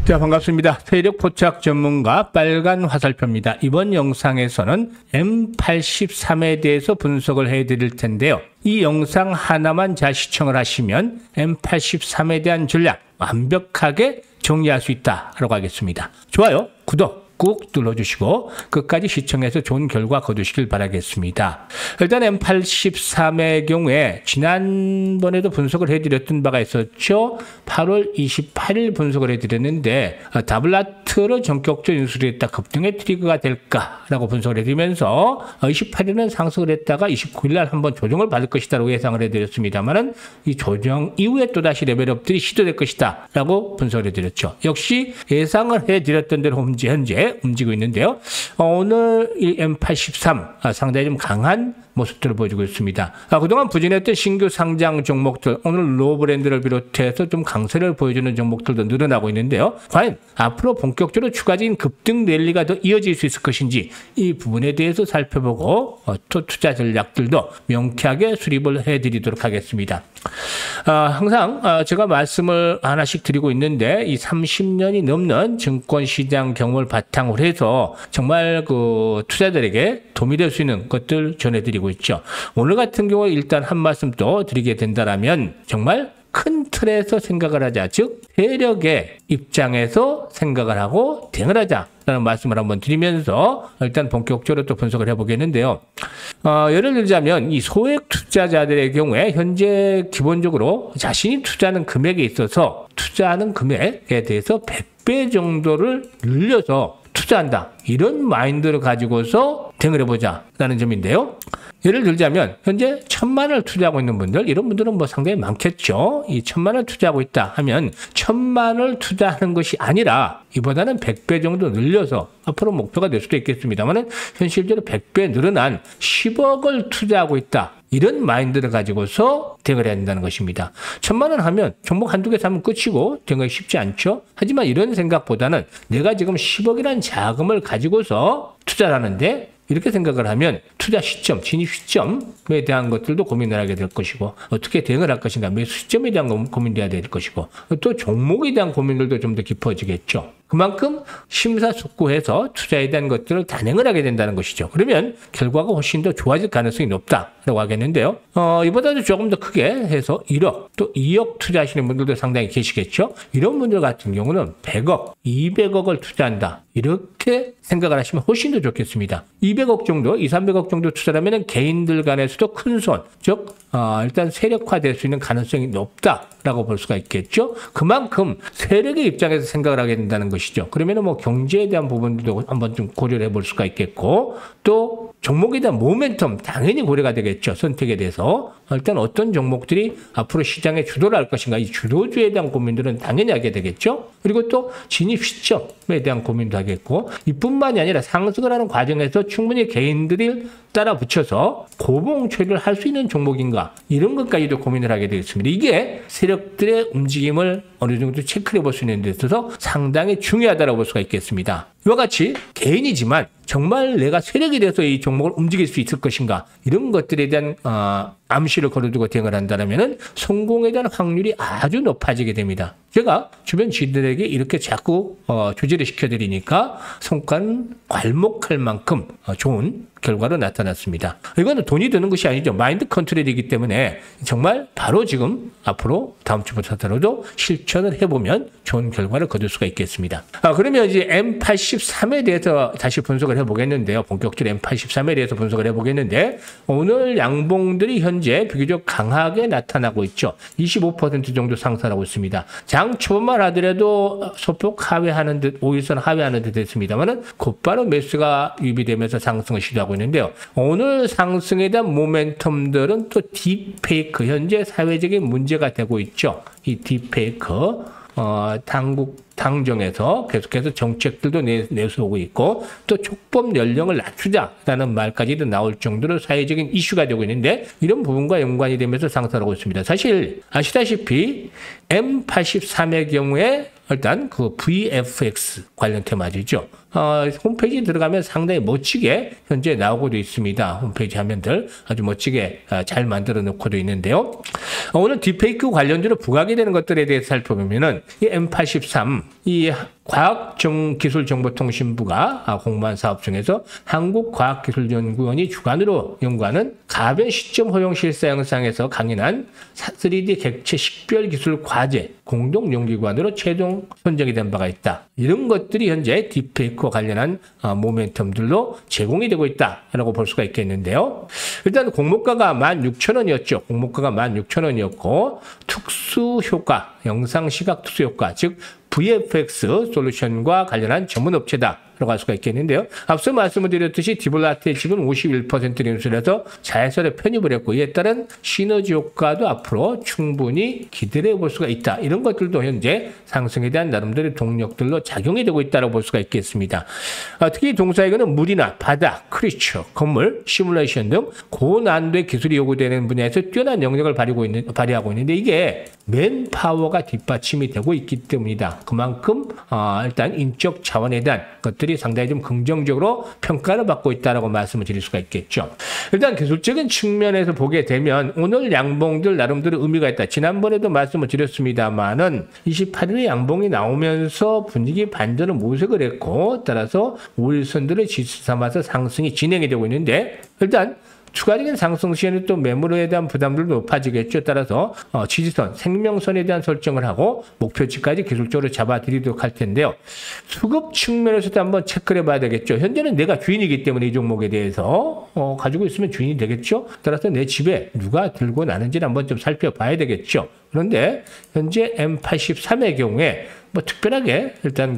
자, 반갑습니다. 세력 포착 전문가 빨간 화살표입니다. 이번 영상에서는 M83에 대해서 분석을 해드릴 텐데요. 이 영상 하나만 잘 시청을 하시면 M83에 대한 전략 완벽하게 정리할 수 있다라고 하겠습니다. 좋아요, 구독 꾹 눌러주시고 끝까지 시청해서 좋은 결과 거두시길 바라겠습니다. 일단 M83의 경우에 지난번에도 분석을 해드렸던 바가 있었죠. 8월 28일 분석을 해드렸는데 더블라트를 전격적으로 인수했다 급등의 트리거가 될까라고 분석을 해드리면서 28일은 상승을 했다가 29일 날 한번 조정을 받을 것이다라고 예상을 해드렸습니다만은 이 조정 이후에 또다시 레벨업들이 시도될 것이다 라고 분석을 해드렸죠. 역시 예상을 해드렸던 대로 현재 움직이고 있는데요. 오늘 이 M83 상당히 좀 강한 모습들을 보여주고 있습니다. 그동안 부진했던 신규 상장 종목들, 오늘 로우 브랜드를 비롯해서 좀 강세를 보여주는 종목들도 늘어나고 있는데요. 과연 앞으로 본격적으로 추가적인 급등 랠리가 더 이어질 수 있을 것인지 이 부분에 대해서 살펴보고 또 투자 전략들도 명쾌하게 수립을 해드리도록 하겠습니다. 항상 제가 말씀을 하나씩 드리고 있는데 이 30년이 넘는 증권시장 경험을 바탕으로 해서 정말 그 투자자들에게 도움이 될 수 있는 것들 전해드리고 있죠. 오늘 같은 경우에 일단 한 말씀 또 드리게 된다면 정말 큰 틀에서 생각을 하자. 즉 세력의 입장에서 생각을 하고 대응을 하자라는 말씀을 한번 드리면서 일단 본격적으로 또 분석을 해보겠는데요. 예를 들자면 이 소액 투자자들의 경우에 현재 기본적으로 자신이 투자하는 금액에 있어서 투자하는 금액에 대해서 100배 정도를 늘려서 투자한다. 이런 마인드를 가지고서 대응을 해보자라는 점인데요. 예를 들자면 현재 1,000만 원을 투자하고 있는 분들, 이런 분들은 뭐 상당히 많겠죠. 이 1,000만 원을 투자하고 있다 하면 1,000만 원을 투자하는 것이 아니라 이보다는 100배 정도 늘려서 앞으로 목표가 될 수도 있겠습니다만 현실적으로 100배 늘어난 10억을 투자하고 있다. 이런 마인드를 가지고서 대응을 해야 된다는 것입니다. 1,000만 원 하면 종목 한두 개 사면 끝이고 대응하기 쉽지 않죠. 하지만 이런 생각보다는 내가 지금 10억이라는 자금을 가지고서 투자를 하는데 이렇게 생각을 하면 투자 시점, 진입 시점에 대한 것들도 고민을 하게 될 것이고 어떻게 대응을 할 것인가, 매수 시점에 대한 고민도 해야 될 것이고 또 종목에 대한 고민들도 좀 더 깊어지겠죠. 그만큼 심사숙고해서 투자에 대한 것들을 단행을 하게 된다는 것이죠. 그러면 결과가 훨씬 더 좋아질 가능성이 높다라고 하겠는데요. 이보다도 조금 더 크게 해서 1억 또 2억 투자하시는 분들도 상당히 계시겠죠. 이런 분들 같은 경우는 100억, 200억을 투자한다. 이렇게 생각을 하시면 훨씬 더 좋겠습니다. 200억 정도, 300억 정도 투자하면 개인들 간에서도 큰 손, 즉 일단 세력화될 수 있는 가능성이 높다라고 볼 수가 있겠죠. 그만큼 세력의 입장에서 생각을 하게 된다는 것이죠. 그러면 뭐 경제에 대한 부분도 한번 좀 고려를 해볼 수가 있겠고 또 종목에 대한 모멘텀 당연히 고려가 되겠죠. 선택에 대해서 일단 어떤 종목들이 앞으로 시장에 주도를 할 것인가, 이 주도주에 대한 고민들은 당연히 하게 되겠죠. 그리고 또 진입 시점에 대한 고민도 하겠고 이뿐만이 아니라 상승을 하는 과정에서 충분히 개인들이 따라 붙여서 고봉 처리를 할 수 있는 종목인가, 이런 것까지도 고민을 하게 되겠습니다. 이게 세력들의 움직임을 어느 정도 체크해 볼 수 있는 데 있어서 상당히 중요하다고 볼 수가 있겠습니다. 이와 같이 개인이지만 정말 내가 세력이 돼서 이 종목을 움직일 수 있을 것인가, 이런 것들에 대한 암시를 걸어두고 대응을 한다면 성공에 대한 확률이 아주 높아지게 됩니다. 제가 주변 지인들에게 이렇게 자꾸 조제를 시켜드리니까 성과는 괄목할 만큼 좋은 결과로 나타났습니다. 이거는 돈이 드는 것이 아니죠. 마인드 컨트롤이기 때문에 정말 바로 지금 앞으로 다음 주부터라도 실천을 해보면 좋은 결과를 거둘 수가 있겠습니다. 그러면 이제 M83에 대해서 다시 분석을 해보겠는데요. 본격적으로 M83에 대해서 분석을 해보겠는데 오늘 양봉들이 현재 비교적 강하게 나타나고 있죠. 25% 정도 상승하고 있습니다. 장 초반만 하더라도 소폭 하회하는 듯, 5일선 하회하는 듯 했습니다만 곧바로 매수가 유입되면서 상승을 시도하고 있는데요. 오늘 상승에 대한 모멘텀들은 또 딥페이크, 현재 사회적인 문제가 되고 있죠. 이 딥페이크 당정에서 계속해서 정책들도 내세우고 있고 또 촉법 연령을 낮추자라는 말까지도 나올 정도로 사회적인 이슈가 되고 있는데 이런 부분과 연관이 되면서 상승하고 있습니다. 사실 아시다시피 M83의 경우에 일단 그 VFX 관련 테마지죠. 홈페이지 들어가면 상당히 멋지게 현재 나오고도 있습니다. 홈페이지 화면들 아주 멋지게 잘 만들어 놓고도 있는데요. 오늘 딥페이크 관련주로 부각이 되는 것들에 대해서 살펴보면은 이 M83 이 과학기술정보통신부가 공모한 사업 중에서 한국과학기술연구원이 주관으로 연구하는 가변 시점 허용 실사 영상에서 강인한 3D 객체 식별 기술 과제 공동 연구기관으로 최종 선정이 된 바가 있다. 이런 것들이 현재 딥페이크와 관련한 모멘텀들로 제공이 되고 있다라고 볼 수가 있겠는데요. 일단 공모가가 16,000원이었죠. 공모가가 16,000원이었고 특수효과, 영상시각 특수효과, 즉 VFX 솔루션과 관련한 전문업체다라고 할 수가 있겠는데요. 앞서 말씀을 드렸듯이 디블라트의 지분 51% 인수해서 자회사로 편입을 했고 이에 따른 시너지 효과도 앞으로 충분히 기대를 해볼 수가 있다. 이런 것들도 현재 상승에 대한 나름대로 동력들로 작용이 되고 있다고 볼 수가 있겠습니다. 특히 동사에게는 물이나 바다, 크리처, 건물, 시뮬레이션 등 고난도의 기술이 요구되는 분야에서 뛰어난 영역을 발휘하고 있는데 이게 맨파워가 뒷받침이 되고 있기 때문이다. 그만큼 일단 인적 자원에 대한 것들이 상당히 좀 긍정적으로 평가를 받고 있다고 말씀을 드릴 수가 있겠죠. 일단 기술적인 측면에서 보게 되면 오늘 양봉들 나름대로 의미가 있다. 지난번에도 말씀을 드렸습니다만은 28일에 양봉이 나오면서 분위기 반전을 모색을 했고 따라서 5일선들을 지수 삼아서 상승이 진행이 되고 있는데 일단 추가적인 상승 시에는 또 매물에 대한 부담들도 높아지겠죠. 따라서 지지선, 생명선에 대한 설정을 하고 목표치까지 기술적으로 잡아드리도록 할 텐데요. 수급 측면에서도 한번 체크를 해봐야 되겠죠. 현재는 내가 주인이기 때문에 이 종목에 대해서 가지고 있으면 주인이 되겠죠. 따라서 내 집에 누가 들고 나는지를 한번 좀 살펴봐야 되겠죠. 그런데 현재 M83의 경우에 뭐 특별하게 일단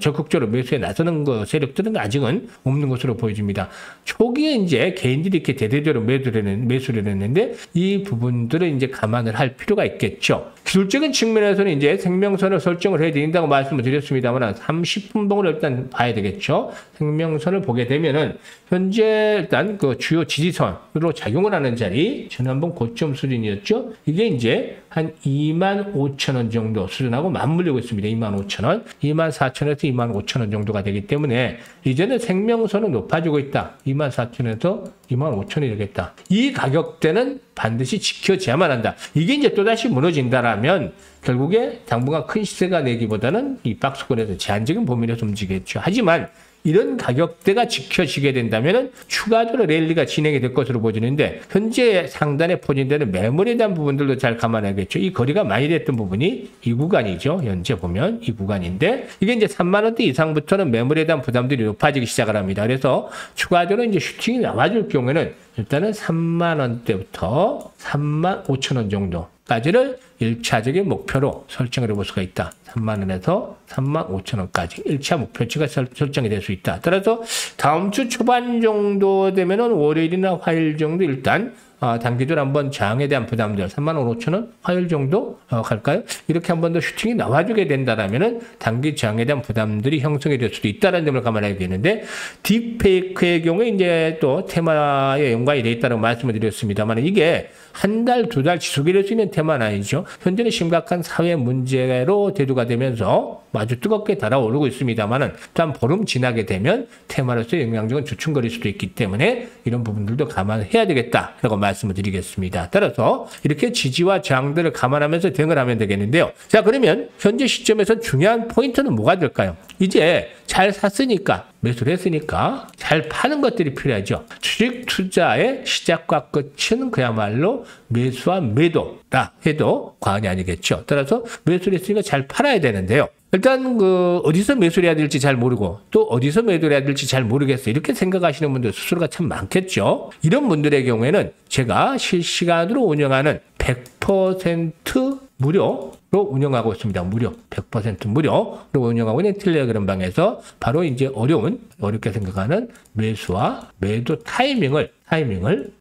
적극적으로 매수에 나서는 세력들은 아직은 없는 것으로 보여집니다. 초기에 이제 개인들이 이렇게 대대적으로 매수를 했는데 이 부분들을 이제 감안을 할 필요가 있겠죠. 기술적인 측면에서는 이제 생명선을 설정을 해야 된다고 말씀을 드렸습니다만 30분봉을 일단 봐야 되겠죠. 생명선을 보게 되면은 현재 일단 주요 지지선으로 작용을 하는 자리 지난번 고점 수준이었죠. 이게 이제 한 25,000원 정도 수준하고 맞물리고 있습니다. 25,000원, 24,000원에서 25,000원 정도가 되기 때문에 이제는 생명선은 높아지고 있다. 24,000원에서 25,000원이 되겠다. 이 가격대는 반드시 지켜져야만 한다. 이게 이제 또다시 무너진다라면 결국에 당분간 큰 시세가 내기보다는 이 박스권에서 제한적인 범위에서 움직이겠죠. 하지만 이런 가격대가 지켜지게 된다면 추가적으로 랠리가 진행이 될 것으로 보이는데 현재 상단에 포진되는 매물에 대한 부분들도 잘 감안해야겠죠. 이 거리가 많이 됐던 부분이 이 구간이죠. 현재 보면 이 구간인데 이게 이제 3만 원대 이상부터는 매물에 대한 부담들이 높아지기 시작을 합니다. 그래서 추가적으로 이제 슈팅이 나와줄 경우에는 일단은 3만 원대부터 3만 5천 원 정도까지를 1차적인 목표로 설정을 해볼 수가 있다. 3만 원에서 3만 5천 원까지 1차 목표치가 설정이 될 수 있다. 따라서 다음 주 초반 정도 되면은 월요일이나 화요일 정도 일단 단기적으로 한번 장에 대한 부담들 35,000원 화요일 정도 갈까요? 이렇게 한 번 더 슈팅이 나와주게 된다라면은 단기 장에 대한 부담들이 형성이 될 수도 있다는 점을 감안해야겠는데 딥페이크의 경우에 이제 또 테마에 연관이 되어 있다고 말씀을 드렸습니다만 이게 한 달, 두 달 지속이 될 수 있는 테마는 아니죠. 현재는 심각한 사회 문제로 대두가 되면서 아주 뜨겁게 달아오르고 있습니다만은 단 보름 지나게 되면 테마로서의 영향력은 주춤거릴 수도 있기 때문에 이런 부분들도 감안해야 되겠다라고 말씀을 드리겠습니다. 따라서 이렇게 지지와 저항들을 감안하면서 대응을 하면 되겠는데요. 자, 그러면 현재 시점에서 중요한 포인트는 뭐가 될까요? 이제 잘 샀으니까 매수를 했으니까 잘 파는 것들이 필요하죠. 주식 투자의 시작과 끝은 그야말로 매수와 매도라 해도 과언이 아니겠죠. 따라서 매수를 했으니까 잘 팔아야 되는데요. 일단 어디서 매수를 해야 될지 잘 모르고 또 어디서 매도를 해야 될지 잘 모르겠어요. 이렇게 생각하시는 분들 스스로가 참 많겠죠. 이런 분들의 경우에는 제가 실시간으로 운영하는 100% 무료로 운영하고 있습니다. 무료, 100% 무료로 운영하고 있는 텔레그램 방에서 바로 이제 어렵게 생각하는 매수와 매도 타이밍을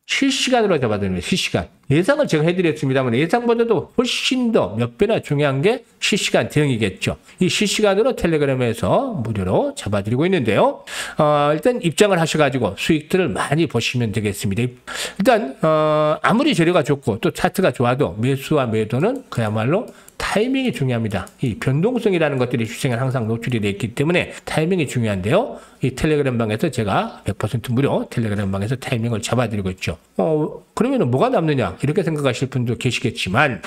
실시간으로 잡아드립니다. 실시간. 예상을 제가 해드렸습니다만 예상보다도 훨씬 더 몇 배나 중요한 게 실시간 대응이겠죠. 이 실시간으로 텔레그램에서 무료로 잡아드리고 있는데요. 일단 입장을 하셔가지고 수익들을 많이 보시면 되겠습니다. 일단 아무리 재료가 좋고 또 차트가 좋아도 매수와 매도는 그야말로 타이밍이 중요합니다. 이 변동성이라는 것들이 시장에 항상 노출이 되어 있기 때문에 타이밍이 중요한데요. 이 텔레그램 방에서 제가 100% 무료 텔레그램 방에서 타이밍을 잡아드리고 있죠. 그러면 뭐가 남느냐 이렇게 생각하실 분도 계시겠지만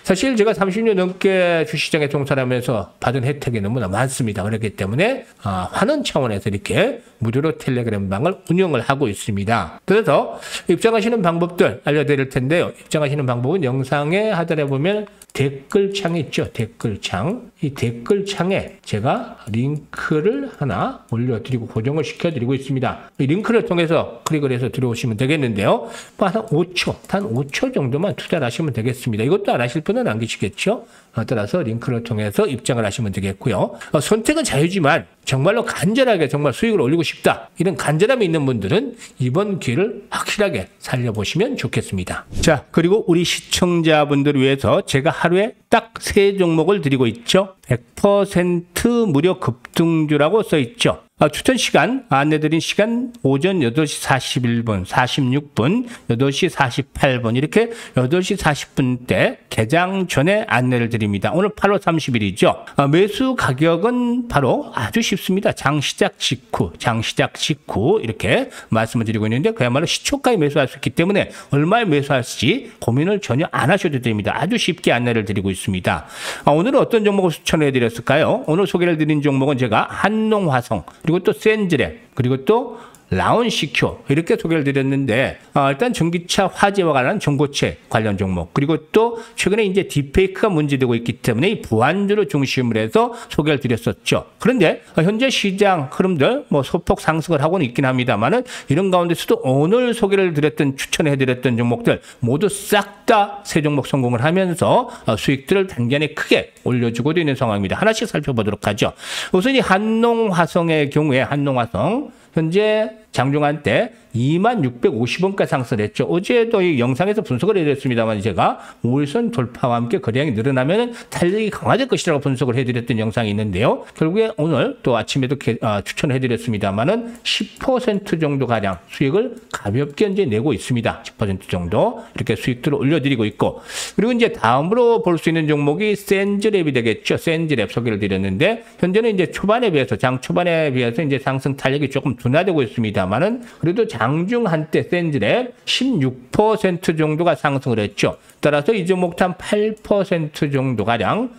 사실 제가 30년 넘게 주식시장에 종사하면서 받은 혜택이 너무나 많습니다. 그렇기 때문에 환원 차원에서 이렇게 무료로 텔레그램 방을 운영을 하고 있습니다. 그래서 입장하시는 방법들 알려드릴 텐데요. 입장하시는 방법은 영상에 하단에 보면 댓글창이 있죠. 댓글창. 이 댓글창에 제가 링크를 하나 올려드리고 고정을 시켜드리고 있습니다. 이 링크를 통해서 클릭을 해서 들어오시면 되겠는데요. 한 5초 정도만 투자를 하시면 되겠습니다. 이것도 안 하실 분은 안 계시겠죠? 따라서 링크를 통해서 입장을 하시면 되겠고요. 선택은 자유지만 정말로 간절하게 정말 수익을 올리고 싶다. 이런 간절함이 있는 분들은 이번 기회를 확실하게 살려보시면 좋겠습니다. 자, 그리고 우리 시청자분들을 위해서 제가 하루에 딱 3종목을 드리고 있죠. 100% 무료 급등주라고 써 있죠. 추천 시간, 안내드린 시간 오전 8시 41분, 46분, 8시 48분 이렇게 8시 40분 때 개장 전에 안내를 드립니다. 오늘 8월 30일이죠. 매수 가격은 바로 아주 쉽습니다. 장 시작 직후 이렇게 말씀을 드리고 있는데 그야말로 시초가에 매수할 수 있기 때문에 얼마에 매수할지 고민을 전혀 안 하셔도 됩니다. 아주 쉽게 안내를 드리고 있습니다. 오늘은 어떤 종목을 추천해 드렸을까요? 오늘 소개를 드린 종목은 제가 한농화성 그리고 또 센즈랩 그리고 또 라온시큐 이렇게 소개를 드렸는데 일단 전기차 화재와 관한 전고체 관련 종목 그리고 또 최근에 이제 딥페이크가 문제되고 있기 때문에 이 보안주를 중심으로 해서 소개를 드렸었죠. 그런데 현재 시장 흐름들 소폭 상승을 하고는 있긴 합니다만은 이런 가운데서도 오늘 소개를 드렸던 추천해 드렸던 종목들 모두 싹 다 세 종목 성공을 하면서 수익들을 단기간에 크게 올려주고 있는 상황입니다. 하나씩 살펴보도록 하죠. 우선 이 한농화성의 경우에 한농화성 현재 장중한 때 2650원까지 상승했죠. 어제도 이 영상에서 분석을 해드렸습니다만 제가 5일선 돌파와 함께 거래량이 늘어나면 탄력이 강화될 것이라고 분석을 해드렸던 영상이 있는데요. 결국에 오늘 또 아침에도 추천을 해드렸습니다만은 10% 정도 가량 수익을 가볍게 이제 내고 있습니다. 10% 정도 이렇게 수익들을 올려드리고 있고 그리고 이제 다음으로 볼 수 있는 종목이 센즈랩이 되겠죠. 센즈랩 소개를 드렸는데 현재는 이제 초반에 비해서 장 초반에 비해서 이제 상승 탄력이 조금 둔화되고 있습니다만은 그래도 장중 한때 센즈랩 16% 정도가 상승을 했죠. 따라서 이 종목도 한 8% 정도가량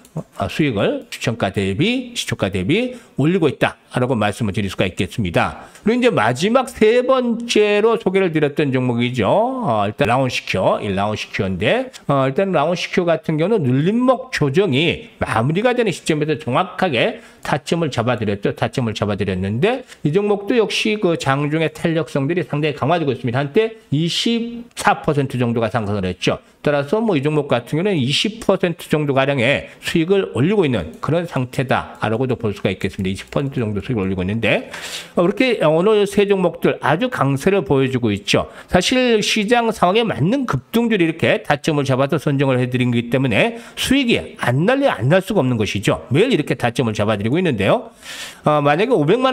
수익을 주천가 대비, 시초가 대비 올리고 있다라고 말씀을 드릴 수가 있겠습니다. 그리고 이제 마지막 세 번째로 소개를 드렸던 종목이죠. 일단 라온시큐인데 일단 라온시큐 같은 경우는 눌림목 조정이 마무리가 되는 시점에서 정확하게 타점을 잡아드렸는데 이 종목도 역시 그 장중의 탄력성들이 상당히 강화되고 있습니다. 한때 24% 정도가 상승을 했죠. 따라서 이 종목 같은 경우는 20% 정도 가량의 수익을 올리고 있는 그런 상태다라고도 볼 수가 있겠습니다. 20% 정도 수익을 올리고 있는데 이렇게 오늘 세 종목들 아주 강세를 보여주고 있죠. 사실 시장 상황에 맞는 급등주를 이렇게 타점을 잡아서 선정을 해드린 거기 때문에 수익이 안 날 수가 없는 것이죠. 매일 이렇게 타점을 잡아드리고 있는데요. 만약에 500만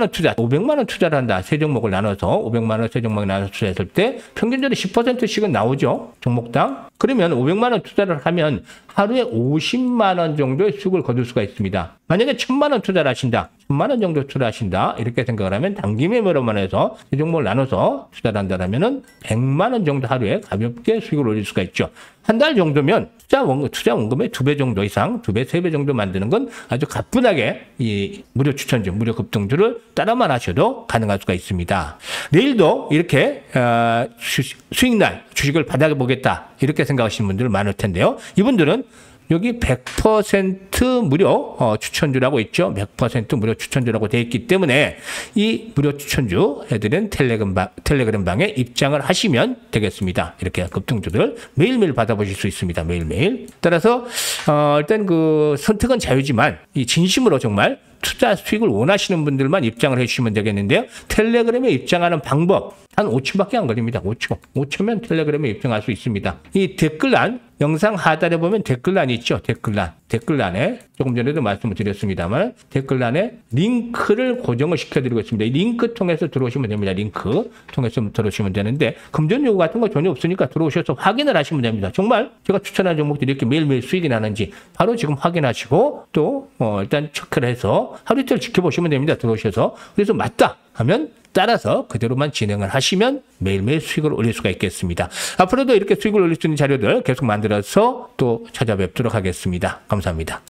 원 투자를 한다. 세 종목을 나눠서 500만 원 세 종목을 나눠서 투자했을 때 평균적으로 10%씩은 나오죠. 종목당. 그러면 500만 원 투자를 하면 하루에 50만 원 정도의 수익을 거둘 수가 있습니다. 만약에 1000만 원 투자를 하신다. 1000만 원 정도 투자하신다. 이렇게 생각을 하면 단기 매매로만 해서 이 종목을 나눠서 투자를 한다면 100만 원 정도 하루에 가볍게 수익을 올릴 수가 있죠. 한 달 정도면 투자 원금의 2배 정도 이상, 2배, 3배 정도 만드는 건 아주 가뿐하게 이 무료 추천주, 무료 급등주를 따라만 하셔도 가능할 수가 있습니다. 내일도 이렇게 수익날 주식을 받아보겠다 이렇게 생각하시는 분들 많을 텐데요. 이분들은 여기 100% 무료 추천주라고 있죠. 100% 무료 추천주라고 되어 있기 때문에 이 무료 추천주 해드린 텔레그램 방에 입장을 하시면 되겠습니다. 이렇게 급등주들 매일매일 받아보실 수 있습니다. 매일매일. 따라서 일단 그 선택은 자유지만 이 진심으로 정말 투자 수익을 원하시는 분들만 입장을 해주시면 되겠는데요. 텔레그램에 입장하는 방법 한 5초밖에 안 걸립니다. 5초. 5초면 텔레그램에 입장할 수 있습니다. 이 댓글란, 영상 하단에 보면 댓글란이 있죠. 댓글란에 조금 전에도 말씀을 드렸습니다만 댓글란에 링크를 고정을 시켜드리고 있습니다. 이 링크 통해서 들어오시면 됩니다. 링크 통해서 들어오시면 되는데 금전 요구 같은 거 전혀 없으니까 들어오셔서 확인을 하시면 됩니다. 정말 제가 추천한 종목들이 이렇게 매일매일 수익이 나는지 바로 지금 확인하시고 또 일단 체크를 해서 하루 이틀 지켜보시면 됩니다. 들어오셔서. 그래서 맞다 하면 따라서 그대로만 진행을 하시면 매일매일 수익을 올릴 수가 있겠습니다. 앞으로도 이렇게 수익을 올릴 수 있는 자료들 계속 만들어서 또 찾아뵙도록 하겠습니다. 감사합니다.